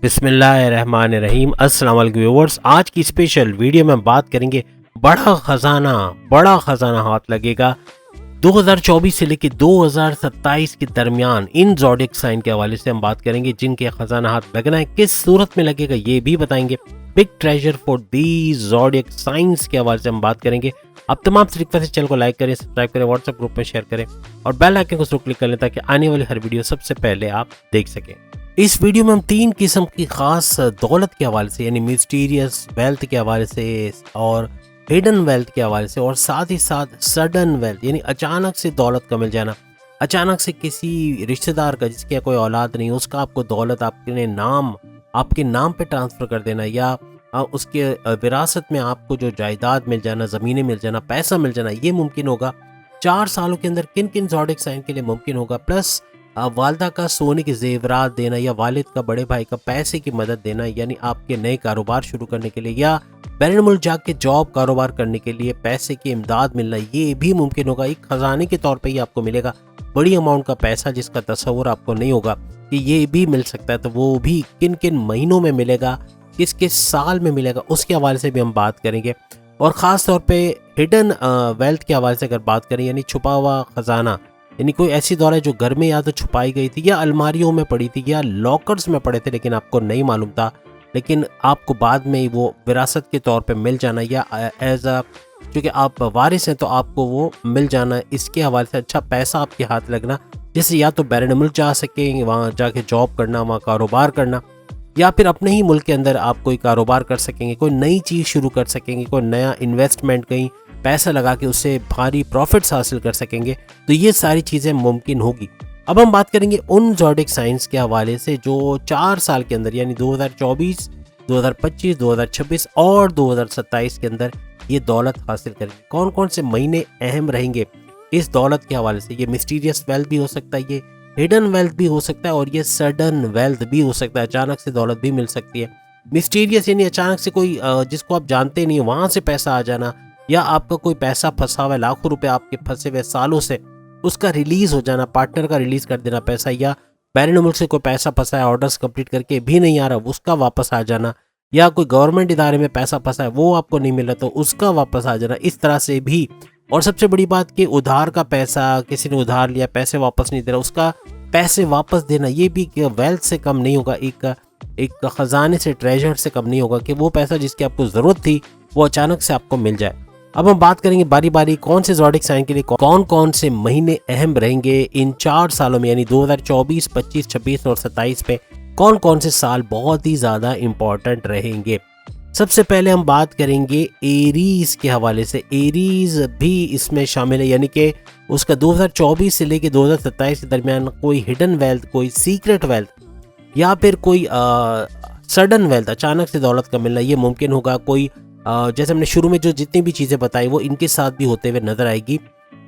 बिस्मिल्लाहिर्रहमानिर्रहीम। अस्सलाम वालेकुम व्यूअर्स, आज की स्पेशल वीडियो में बात करेंगे बड़ा खजाना हाथ लगेगा 2024 से लेकर 2027 के दरमियान। इन ज़ोडिएक साइन के हवाले से हम बात करेंगे, जिनके खजाना हाथ लगना है, किस सूरत में लगेगा ये भी बताएंगे। Big treasure for the zodiac science के हवाले से हम बात करेंगे। आप तमाम तरीके से चैनल को लाइक करें, सब्सक्राइब करें, व्हाट्सएप ग्रुप में शेयर करें और बेल आइकन को जरूर क्लिक कर लें ताकि आने वाली हर वीडियो सबसे पहले आप देख सकें। इस वीडियो में हम 3 किस्म की खास दौलत के हवाले से, यानी मिस्टीरियस वेल्थ के हवाले से और हिडन वेल्थ के हवाले से, और साथ ही साथ सडन वेल्थ यानी अचानक से दौलत का मिल जाना, अचानक से किसी रिश्तेदार का जिसके कोई औलाद नहीं उसका आपको दौलत आपके नाम पे ट्रांसफ़र कर देना, या उसके विरासत में आपको जो जायदाद मिल जाना, ज़मीनें मिल जाना, पैसा मिल जाना, ये मुमकिन होगा 4 सालों के अंदर। किन किन ज़ोडिएक साइन के लिए मुमकिन होगा? प्लस वालदा का सोने के जेवरात देना, या वालिद का बड़े भाई का पैसे की मदद देना, यानी आपके नए कारोबार शुरू करने के लिए या बैरून मुल्क जाके जॉब कारोबार करने के लिए पैसे की इमदाद मिलना, ये भी मुमकिन होगा। एक खजाने के तौर पे ही आपको मिलेगा बड़ी अमाउंट का पैसा, जिसका तस्वुर आपको नहीं होगा कि ये भी मिल सकता है। तो वो भी किन किन महीनों में मिलेगा, किस किस साल में मिलेगा, उसके हवाले से भी हम बात करेंगे। और ख़ास तौर पे हिडन वेल्थ के हवाले से अगर बात करें, यानी छुपा हुआ ख़जाना, यानी कोई ऐसी दौलत जो घर में या तो छुपाई गई थी या अलमारियों में पड़ी थी या लॉकर्स में पड़े थे लेकिन आपको नहीं मालूम था, लेकिन आपको बाद में वो विरासत के तौर पे मिल जाना, या एज अ क्योंकि आप वारिस हैं तो आपको वो मिल जाना। इसके हवाले से अच्छा पैसा आपके हाथ लगना, जिससे या तो बैरून मुल्क जा सकेंगे, वहाँ जाके जॉब करना, वहाँ कारोबार करना, या फिर अपने ही मुल्क के अंदर आप कोई कारोबार कर सकेंगे, कोई नई चीज़ शुरू कर सकेंगे, कोई नया इन्वेस्टमेंट, कहीं पैसा लगा के उससे भारी प्रॉफिट्स हासिल कर सकेंगे। तो ये सारी चीज़ें मुमकिन होगी। अब हम बात करेंगे उन ज़ोडिएक साइंस के हवाले से जो 4 साल के अंदर, यानी 2024, 2025, 2026 और 2027 के अंदर ये दौलत हासिल करेंगे। कौन कौन से महीने अहम रहेंगे इस दौलत के हवाले से? ये मिस्टीरियस वेल्थ भी हो सकता है, ये हिडन वेल्थ भी हो सकता है, और ये सडन वेल्थ भी हो सकता है। अचानक से दौलत भी मिल सकती है। मिस्टीरियस यानी अचानक से कोई जिसको आप जानते नहीं, वहाँ से पैसा आ जाना, या आपका कोई पैसा फंसा हुआ है, लाखों रुपए आपके फंसे हुए सालों से, उसका रिलीज हो जाना, पार्टनर का रिलीज कर देना पैसा, या बैरून मुल्क से कोई पैसा फंसा है, ऑर्डर्स कंप्लीट करके भी नहीं आ रहा, उसका वापस आ जाना, या कोई गवर्नमेंट इदारे में पैसा फंसा है वो आपको नहीं मिला तो उसका वापस आ जाना, इस तरह से भी। और सबसे बड़ी बात कि उधार का पैसा, किसी ने उधार लिया, पैसे वापस नहीं दे रहा, उसका पैसे वापस देना, ये भी वेल्थ से कम नहीं होगा, एक खजाने से, ट्रेजर से कम नहीं होगा कि वो पैसा जिसकी आपको ज़रूरत थी वो अचानक से आपको मिल जाए। अब हम बात करेंगे बारी बारी कौन से ज़ोडिएक साइन के लिए कौन कौन से महीने अहम रहेंगे इन 4 सालों में, यानी 2024, 25, 26 और 27 पे कौन कौन से साल बहुत ही ज़्यादा इम्पॉर्टेंट रहेंगे। सबसे पहले हम बात करेंगे एरीज के हवाले से। एरीज भी इसमें शामिल है, यानी कि उसका 2024 से लेकर 2027 के दरमियान कोई हिडन वेल्थ, कोई सीक्रेट वेल्थ, या फिर कोई सडन वेल्थ, अचानक से दौलत का मिलना, ये मुमकिन होगा। कोई जैसे हमने शुरू में जो जितनी भी चीज़ें बताई वो इनके साथ भी होते हुए नजर आएगी।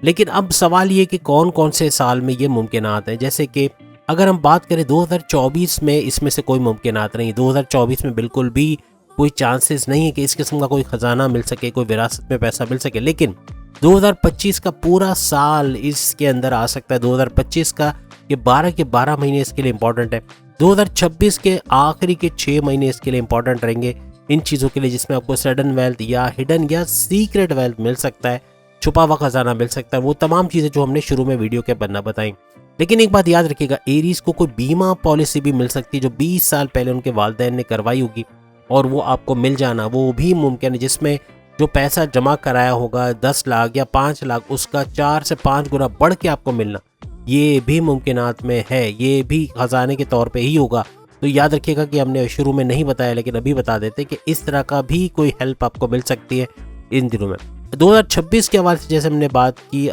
लेकिन अब सवाल ये कि कौन कौन से साल में ये मुमकिनात हैं। जैसे कि अगर हम बात करें 2024 में, इसमें से कोई मुमकिनात नहीं। 2024 में बिल्कुल भी कोई चांसेस नहीं है कि इस किस्म का कोई ख़जाना मिल सके, कोई विरासत में पैसा मिल सके। लेकिन 2025 का पूरा साल इसके अंदर आ सकता है। 2025 का ये 12 के 12 महीने इसके लिए इंपॉर्टेंट है। 2026 के आखिरी के 6 महीने इसके लिए इंपॉर्टेंट रहेंगे इन चीज़ों के लिए, जिसमें आपको सडन वेल्थ या हिडन या सीक्रेट वेल्थ मिल सकता है, छुपा हुआ खजाना मिल सकता है, वो तमाम चीज़ें जो हमने शुरू में वीडियो के बनना बताई। लेकिन एक बात याद रखिएगा, एरीज को कोई बीमा पॉलिसी भी मिल सकती है जो 20 साल पहले उनके वालिदैन ने करवाई होगी, और वो आपको मिल जाना वो भी मुमकिन है, जिसमें जो पैसा जमा कराया होगा 10 लाख या 5 लाख, उसका 4 से 5 गुना बढ़ के आपको मिलना, ये भी मुमकिनात में है। ये भी खजाने के तौर पे ही होगा। तो याद रखिएगा कि हमने शुरू में नहीं बताया, लेकिन अभी बता देते कि इस तरह का भी कोई हेल्प आपको मिल सकती है इन दिनों में। 2026 के हवाले से जैसे हमने बात की,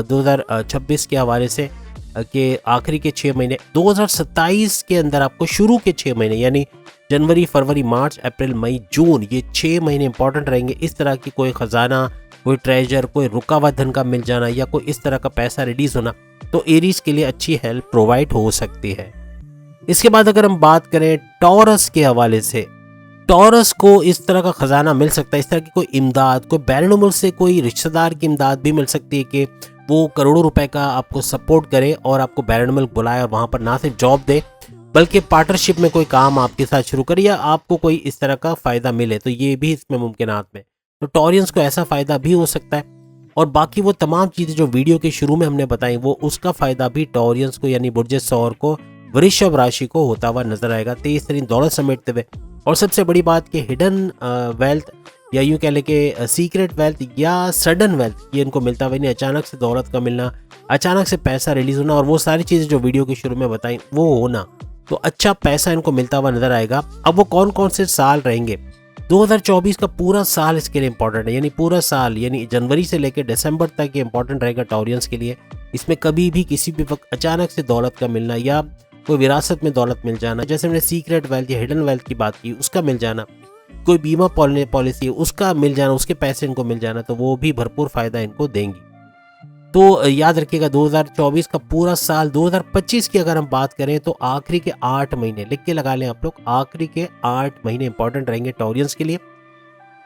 2026 के हवाले से के आखिरी के 6 महीने, 2027 के अंदर आपको शुरू के 6 महीने, यानी जनवरी, फरवरी, मार्च, अप्रैल, मई, जून, ये 6 महीने इंपॉर्टेंट रहेंगे। इस तरह की कोई ख़जाना, कोई ट्रेजर, कोई रुका हुआ धन का मिल जाना, या कोई इस तरह का पैसा रिलीज होना, तो एरीज के लिए अच्छी हेल्प प्रोवाइड हो सकती है। इसके बाद अगर हम बात करें टॉरस के हवाले से, टॉरस को इस तरह का खजाना मिल सकता है, इस तरह की कोई इमदाद, कोई बैरून मुल्क से कोई रिश्तेदार की इमदाद भी मिल सकती है कि वो करोड़ों रुपए का आपको सपोर्ट करे और आपको बैरून मुल्क बुलाए और वहाँ पर ना सिर्फ जॉब दे बल्कि पार्टनरशिप में कोई काम आपके साथ शुरू करे या आपको कोई इस तरह का फ़ायदा मिले, तो ये भी इसमें मुमकिनात में। तो टॉरियंस को ऐसा फ़ायदा भी हो सकता है। और बाकी वो तमाम चीज़ें जो वीडियो के शुरू में हमने बताई, वो उसका फ़ायदा भी टॉरियंस को यानी बुर्ज सौर को, वृषभ राशि को होता हुआ नजर आएगा तेज तरीन दौलत समेटते हुए। और सबसे बड़ी बात कि हिडन वेल्थ या यूँ कह लें कि सीक्रेट वेल्थ या सडन वेल्थ, ये इनको मिलता हुआ नहीं। अचानक से दौलत का मिलना, अचानक से पैसा रिलीज होना और वो सारी चीज़ें जो वीडियो के शुरू में बताई वो होना, तो अच्छा पैसा इनको मिलता हुआ नजर आएगा। अब वो कौन कौन से साल रहेंगे, 2024 का पूरा साल इसके लिए इंपॉर्टेंट है, यानी पूरा साल यानी जनवरी से लेकर दिसंबर तक ये इंपॉर्टेंट रहेगा टॉरियंस के लिए। इसमें कभी भी किसी भी वक्त अचानक से दौलत का मिलना या कोई विरासत में दौलत मिल जाना, जैसे हमने सीक्रेट वेल्थ या हिडन वेल्थ की बात की, उसका मिल जाना, कोई बीमा पॉलिसी है उसका मिल जाना, उसके पैसे इनको मिल जाना, तो वो भी भरपूर फायदा इनको देंगी। तो याद रखिएगा 2024 का पूरा साल, 2025 की अगर हम बात करें तो आखिरी के 8 महीने लिख के लगा लें आप लोग, आखिरी के 8 महीने इंपॉर्टेंट रहेंगे टॉरियंस के लिए।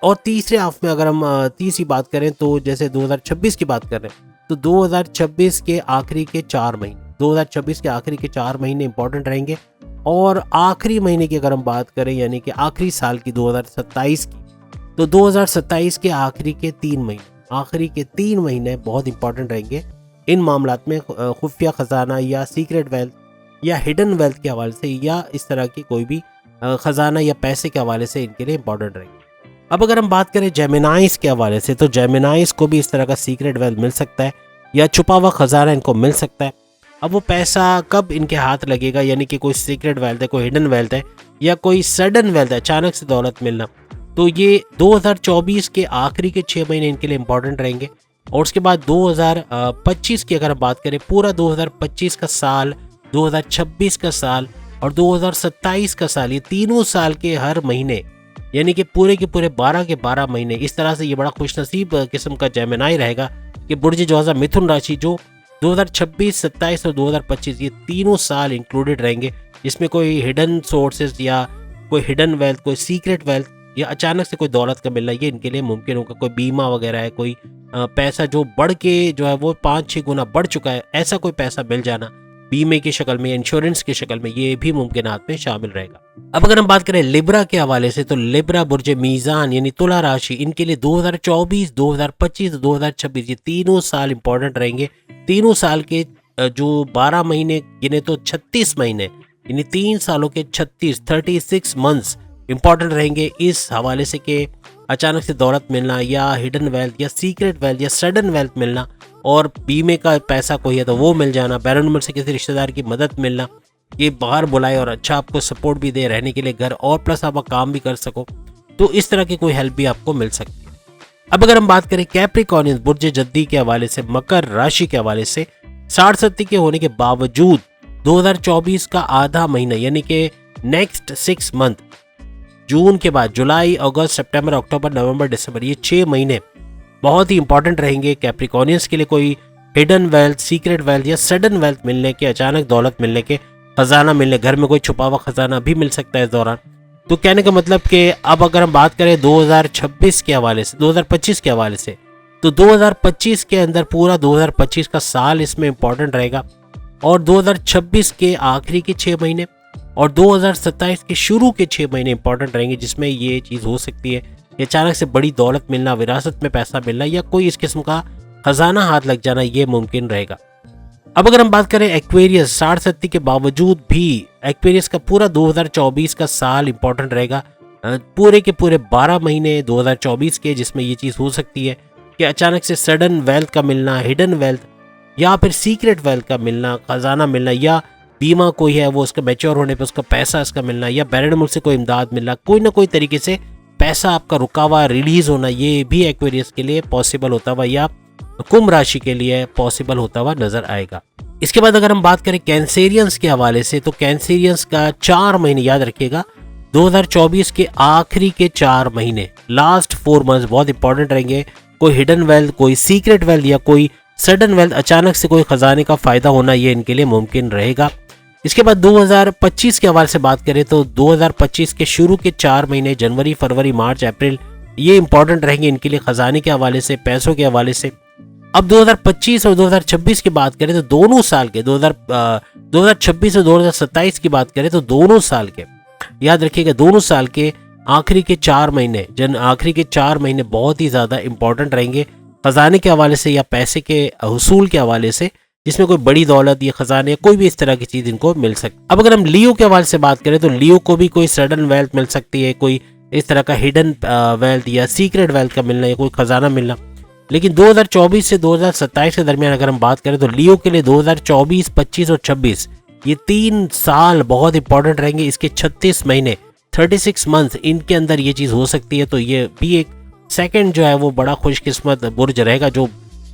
और तीसरे हाफ में अगर हम तीसरी बात करें तो जैसे 2026 की बात कर रहे हैं, तो 2026 के आखिरी के 4 महीने, 2026 के आखिरी के 4 महीने इंपॉर्टेंट रहेंगे। और आखिरी महीने की अगर हम बात करें यानी कि आखिरी साल की 2027 की, तो 2027 के आखिरी के 3 महीने, आखिरी के 3 महीने बहुत इंपॉर्टेंट रहेंगे इन मामलात में, खुफिया खजाना या सीक्रेट वेल्थ या हिडन वेल्थ के हवाले से या इस तरह की कोई भी खजाना या पैसे के हवाले से इनके लिए इंपॉर्टेंट रहेंगे। अब अगर हम बात करें जेमिनाइज के हवाले से, तो जेमिनाइज को भी इस तरह का सीक्रेट वेल्थ मिल सकता है या छुपा हुआ खजाना इनको मिल सकता है। अब वो पैसा कब इनके हाथ लगेगा, यानी कि कोई सीक्रेट वेल्थ है, कोई हिडन वेल्थ है या कोई सडन वेल्थ है, अचानक से दौलत मिलना, तो ये 2024 के आखिरी के 6 महीने इनके लिए इंपॉर्टेंट रहेंगे। और उसके बाद 2025 की अगर हम बात करें, पूरा 2025 का साल, 2026 का साल और 2027 का साल, ये तीनों साल के हर महीने यानी कि पूरे के पूरे 12 के 12 महीने, इस तरह से ये बड़ा खुशनसीब किस्म का जेमिनाई रहेगा कि बुर्ज जोजा मिथुन राशि जो 2026, 27 और 2025 ये तीनों साल इंक्लूडेड रहेंगे, जिसमें कोई हिडन सोर्सेज या कोई हिडन वेल्थ, कोई सीक्रेट वेल्थ या अचानक से कोई दौलत का मिलना ये इनके लिए मुमकिन होगा। कोई बीमा वगैरह है, कोई पैसा जो बढ़ के जो है वो 5-6 गुना बढ़ चुका है, ऐसा कोई पैसा मिल जाना बीमे की शक्ल में, इंश्योरेंस की शक्ल में, ये भी मुमकिनात में शामिल रहेगा। अब अगर हम बात करें लिब्रा के हवाले से, तो लिब्रा बुर्ज मीज़ान यानी तुला राशि, इनके लिए 2024, 2025, 2026 ये तीनों साल इंपॉर्टेंट रहेंगे। तीनों साल के जो 12 महीने गिने तो 36 महीने, यानी 3 सालों के 36 मंथ्स इंपॉर्टेंट रहेंगे इस हवाले से कि अचानक से दौलत मिलना या हिडन वेल्थ या सीक्रेट वेल्थ या सडन वेल्थ मिलना, और बीमे का पैसा कोई है तो वो मिल जाना, बैरन से किसी रिश्तेदार की मदद मिलना, ये बाहर बुलाए और अच्छा आपको सपोर्ट भी दे रहने के लिए घर, और प्लस आप काम भी कर सको, तो इस तरह की कोई हेल्प भी आपको मिल सकती है। अब अगर हम बात करें कैप्रिकॉर्नियंस बुर्ज जद्दी के हवाले से, मकर राशि के हवाले से, 60-70 के होने के बावजूद 2024 का आधा महीना यानी कि नेक्स्ट 6 मंथ, जून के बाद जुलाई, अगस्त, सितंबर, अक्टूबर, नवंबर, दिसंबर, ये 6 महीने बहुत ही इंपॉर्टेंट रहेंगे कैप्रिकॉर्नियंस के लिए। कोई हिडन वेल्थ, सीक्रेट वेल्थ या सडन वेल्थ मिलने के, अचानक दौलत मिलने के, खजाना मिलने, घर में कोई छुपा हुआ खजाना भी मिल सकता है इस दौरान। तो कहने का मतलब कि अब अगर हम बात करें 2026 के हवाले से, 2025 के हवाले से, तो 2025 के अंदर पूरा 2025 का साल इसमें इंपॉर्टेंट रहेगा, और 2026 के आखिरी के 6 महीने और 2027 के शुरू के 6 महीने इंपॉर्टेंट रहेंगे, जिसमें ये चीज़ हो सकती है कि अचानक से बड़ी दौलत मिलना, विरासत में पैसा मिलना या कोई इस किस्म का खजाना हाथ लग जाना, ये मुमकिन रहेगा। अब अगर हम बात करें एक्वेरियस, 60-70 के बावजूद भी एक्वेरियस का पूरा 2024 का साल इंपॉर्टेंट रहेगा, पूरे के पूरे 12 महीने 2024 के, जिसमें ये चीज़ हो सकती है कि अचानक से सडन वेल्थ का मिलना, हिडन वेल्थ या फिर सीक्रेट वेल्थ का मिलना, खजाना मिलना, या बीमा कोई है वो उसका मैच्योर होने पे उसका पैसा इसका मिलना, या बैरन मुल्क से कोई इमदाद मिलना, कोई ना कोई तरीके से पैसा आपका रुका हुआ रिलीज होना, ये भी एक्वेरियस के लिए पॉसिबल होता हुआ या कुंभ राशि के लिए पॉसिबल होता हुआ नजर आएगा। इसके बाद अगर हम बात करें कैंसेरियंस के हवाले से, तो कैंसेरियंस का 4 महीने याद रखिएगा, 2024 के आखिरी के 4 महीने, लास्ट 4 मंथ्स बहुत इंपॉर्टेंट रहेंगे। कोई हिडन वेल्थ, कोई सीक्रेट वेल्थ या कोई सडन वेल्थ, अचानक से कोई खजाने का फायदा होना, ये इनके लिए मुमकिन रहेगा। इसके बाद 2025 के हवाले से बात करें तो 2025 के शुरू के 4 महीने, जनवरी, फरवरी, मार्च, अप्रैल, ये इंपॉर्टेंट रहेंगे इनके लिए खजाने के हवाले से, पैसों के हवाले से। अब 2025 और 2026 की बात करें तो दोनों साल के 2026 और 2027 की बात करें तो दोनों साल के, याद रखिएगा, दोनों साल के आखिरी के 4 महीने, आखिरी के 4 महीने बहुत ही ज़्यादा इंपॉर्टेंट रहेंगे खजाने के हवाले से या पैसे के हुसूल के हवाले से, जिसमें कोई बड़ी दौलत या खजाने या कोई भी इस तरह की चीज़ इनको मिल सकती। अब अगर हम लियो के हवाले से बात करें तो लियो को भी कोई सडन वेल्थ मिल सकती है, कोई इस तरह का हिडन वेल्थ या सीक्रेट वेल्थ का मिलना या कोई खजाना मिलना। लेकिन 2024 से 2027 के दरमियान अगर हम बात करें तो लियो के लिए 2024, 25 और 26 ये 3 साल बहुत इंपॉर्टेंट रहेंगे। इसके 36 महीने 36 मंथ इनके अंदर ये चीज़ हो सकती है। तो ये भी एक सेकंड जो है वो बड़ा खुशकिस्मत बुर्ज रहेगा जो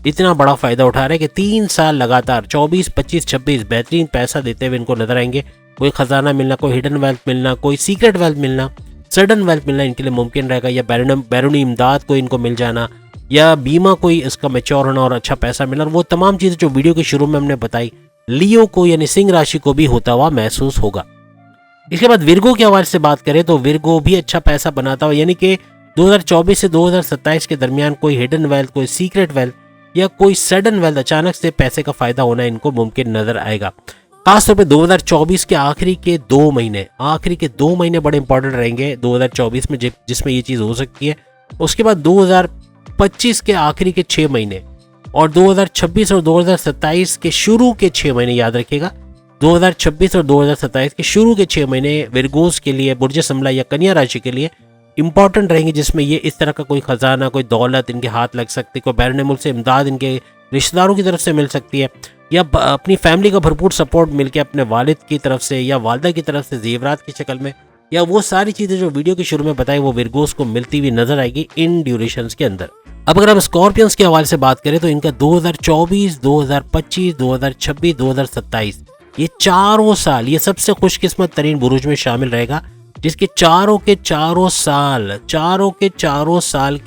इतना बड़ा फ़ायदा उठा रहा है कि 3 साल लगातार 24, 25, 26 बेहतरीन पैसा देते हुए इनको नजर आएंगे। कोई ख़जाना मिलना, कोई हिडन वेल्थ मिलना, कोई सीक्रेट वेल्थ मिलना, सडन वेल्थ मिलना इनके लिए मुमकिन रहेगा, या बैरूनी इमदाद को इनको मिल जाना, या बीमा कोई इसका मैच्योर होना और अच्छा पैसा मिलना। और वो तमाम चीज़ें जो वीडियो के शुरू में हमने बताई लियो को यानी सिंह राशि को भी होता हुआ महसूस होगा। इसके बाद विर्गो के हवाले से बात करें तो विर्गो भी अच्छा पैसा बनाता हुआ, यानी कि 2024 से 2027 के दरमियान कोई हिडन वेल्थ, कोई सीक्रेट वेल्थ या कोई सडन वेल्थ, अचानक से पैसे का फायदा होना इनको मुमकिन नजर आएगा। खासतौर पे 2024 के आखिरी के 2 महीने बड़े इंपॉर्टेंट रहेंगे 2024 में, जिसमें ये चीज़ हो सकती है। उसके बाद 2025 के आखिरी के 6 महीने और 2026 और 2027 के शुरू के 6 महीने, याद रखिएगा 2026 और 2027 के शुरू के 6 महीने विर्गोस के लिए, बुर्ज संबला या कन्या राशि के लिए इंपॉर्टेंट रहेंगे, जिसमें ये इस तरह का कोई खजाना, कोई दौलत इनके हाथ लग सकती है, कोई बैरून मुल्क से इमदाद इनके रिश्तेदारों की तरफ से मिल सकती है, या अपनी फैमिली का भरपूर सपोर्ट मिलकर अपने वालिद की तरफ से या वालदा की तरफ से जेवरात की शक्ल में, या वो सारी चीज़ें जो वीडियो के शुरू में बताई वो विर्गोस को मिलती हुई नजर आएगी इन ड्यूरेशंस के अंदर। अब अगर हम स्कॉर्पियंस के हवाले से बात करें तो इनका 2024, 2025, 2026, 2027 ये चारों साल ये सबसे खुशकिस्मत तरीन बुरुज में शामिल रहेगा, जिसके चारों के चारों साल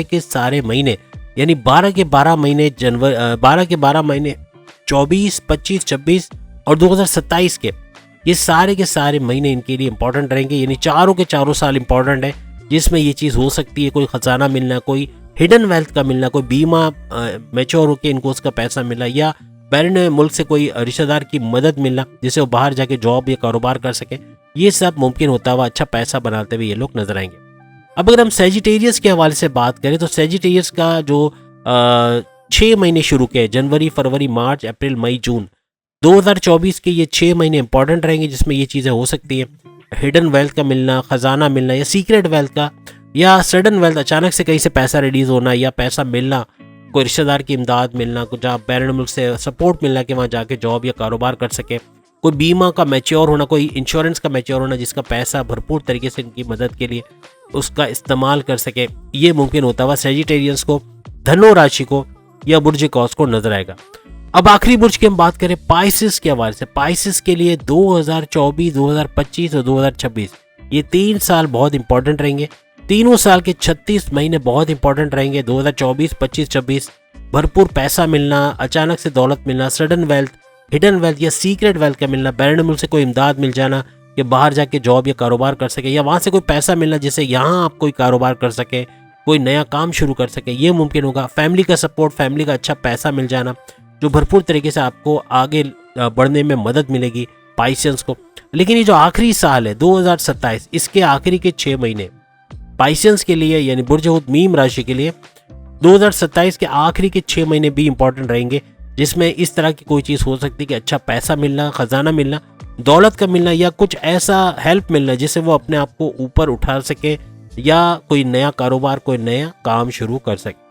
के सारे महीने यानी 12 के 12 महीने 24, 25, 26 और 2027 के ये सारे के सारे महीने इनके लिए इंपॉर्टेंट रहेंगे, यानी चारों के चारों साल इंपॉर्टेंट है, जिसमें ये चीज़ हो सकती है कोई खजाना मिलना, कोई हिडन वेल्थ का मिलना, कोई बीमा मैच्योर होकर इनको उसका पैसा मिलना, या बैरून मुल्क से कोई रिश्तेदार की मदद मिलना जिससे वो बाहर जाके जॉब या कारोबार कर सके। ये सब मुमकिन होता हुआ अच्छा पैसा बनाते हुए ये लोग नजर आएंगे। अब अगर हम सेजिटेरियस के हवाले से बात करें तो सेजिटेरियस का जो 6 महीने शुरू के जनवरी, फरवरी, मार्च, अप्रैल, मई, जून 2024 के ये 6 महीने इंपॉर्टेंट रहेंगे, जिसमें ये चीज़ें हो सकती हैं हिडन वेल्थ का मिलना, खजाना मिलना या सीक्रेट वेल्थ का, या सडन वेल्थ अचानक से कहीं से पैसा रिलीज होना या पैसा मिलना, कोई रिश्तेदार की इमदाद मिलना, कुछ जहाँ बैरून मुल्क से सपोर्ट मिलना कि वहाँ जाके जॉब या कारोबार कर सके, कोई बीमा का मैच्योर होना, कोई इंश्योरेंस का मैच्योर होना जिसका पैसा भरपूर तरीके से इनकी मदद के लिए उसका इस्तेमाल कर सके, ये मुमकिन होता हुआ सेजिटेरियंस को, धनु राशि को या बुर्ज कौस को नजर आएगा। अब आखिरी बुर्ज की हम बात करें पाइसेस के हवाले से, पाइसेस के लिए 2024, 2025 और 2026 ये 3 साल बहुत इंपॉर्टेंट रहेंगे। तीनों साल के 36 महीने बहुत इंपॉर्टेंट रहेंगे। 2024, 25, 26 भरपूर पैसा मिलना, अचानक से दौलत मिलना, सडन वेल्थ, हिडन वेल्थ या सीक्रेट वेल्थ का मिलना, बैरून मुल्क से कोई इमदाद मिल जाना कि बाहर जाके जॉब या कारोबार कर सके, या वहाँ से कोई पैसा मिलना जिससे यहाँ आप कोई कारोबार कर सके, कोई नया काम शुरू कर सके, ये मुमकिन होगा। फैमिली का सपोर्ट, फैमिली का अच्छा पैसा मिल जाना जो भरपूर तरीके से आपको आगे बढ़ने में मदद मिलेगी पाइसेंस को। लेकिन ये जो आखिरी साल है 2027, इसके आखिरी के 6 महीने पाइसेंस के लिए यानी बुर्ज हूत मीम राशि के लिए 2027 के आखिरी के 6 महीने भी इंपॉर्टेंट रहेंगे, जिसमें इस तरह की कोई चीज़ हो सकती है कि अच्छा पैसा मिलना, खजाना मिलना, दौलत का मिलना या कुछ ऐसा हेल्प मिलना जिससे वो अपने आप को ऊपर उठा सके या कोई नया कारोबार, कोई नया काम शुरू कर सके।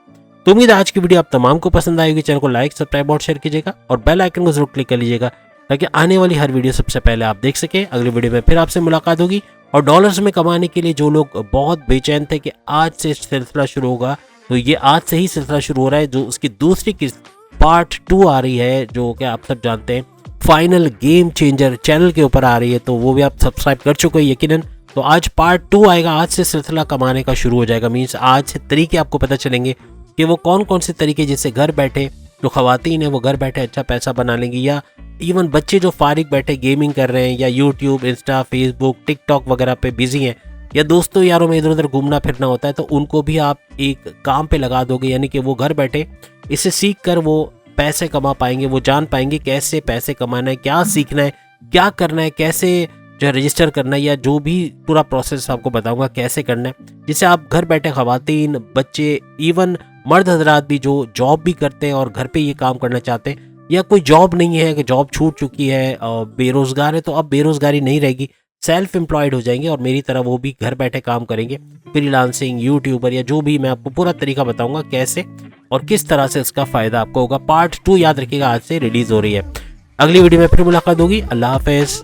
तो उम्मीद है आज की वीडियो आप तमाम को पसंद आएगी। चैनल को लाइक, सब्सक्राइब और शेयर कीजिएगा और बेल आइकन को जरूर क्लिक कर लीजिएगा ताकि आने वाली हर वीडियो सबसे पहले आप देख सके। अगली वीडियो में फिर आपसे मुलाकात होगी। और डॉलर्स में कमाने के लिए जो लोग बहुत बेचैन थे कि आज से सिलसिला शुरू होगा, तो ये आज से ही सिलसिला शुरू हो रहा है। जो उसकी दूसरी किस्त पार्ट 2 आ रही है, जो कि आप सब जानते हैं फाइनल गेम चेंजर चैनल के ऊपर आ रही है, तो वो भी आप सब्सक्राइब कर चुके हैं यकीनन। तो आज पार्ट 2 आएगा, आज से सिलसिला कमाने का शुरू हो जाएगा। मीन्स आज से तरीके आपको पता चलेंगे कि वो कौन कौन से तरीके जिससे घर बैठे जो खवातीन है वो घर बैठे अच्छा पैसा बना लेंगी, या इवन बच्चे जो फारिग बैठे गेमिंग कर रहे हैं या यूट्यूब, इंस्टा, फेसबुक, टिकटॉक वगैरह पे बिजी हैं, या दोस्तों यारों में इधर उधर घूमना फिरना होता है, तो उनको भी आप एक काम पे लगा दोगे, यानी कि वो घर बैठे इसे सीख कर वो पैसे कमा पाएंगे, वो जान पाएंगे कैसे पैसे कमाना है, क्या सीखना है, क्या करना है, कैसे जो है रजिस्टर करना है, या जो भी पूरा प्रोसेस आपको बताऊंगा कैसे करना है, जिससे आप घर बैठे खवातीन, बच्चे, इवन मर्द हजरात भी जो जॉब भी करते हैं और घर पे ये काम करना चाहते हैं, या कोई जॉब नहीं है कि जॉब छूट चुकी है और बेरोजगार है, तो अब बेरोजगारी नहीं रहेगी, सेल्फ एम्प्लॉयड हो जाएंगे और मेरी तरह वो भी घर बैठे काम करेंगे, फ्रीलांसिंग, यूट्यूबर, या जो भी मैं आपको पूरा तरीका बताऊंगा कैसे और किस तरह से इसका फायदा आपको होगा। पार्ट 2 याद रखिएगा आज से रिलीज हो रही है। अगली वीडियो में फिर मुलाकात होगी। अल्लाह हाफिज।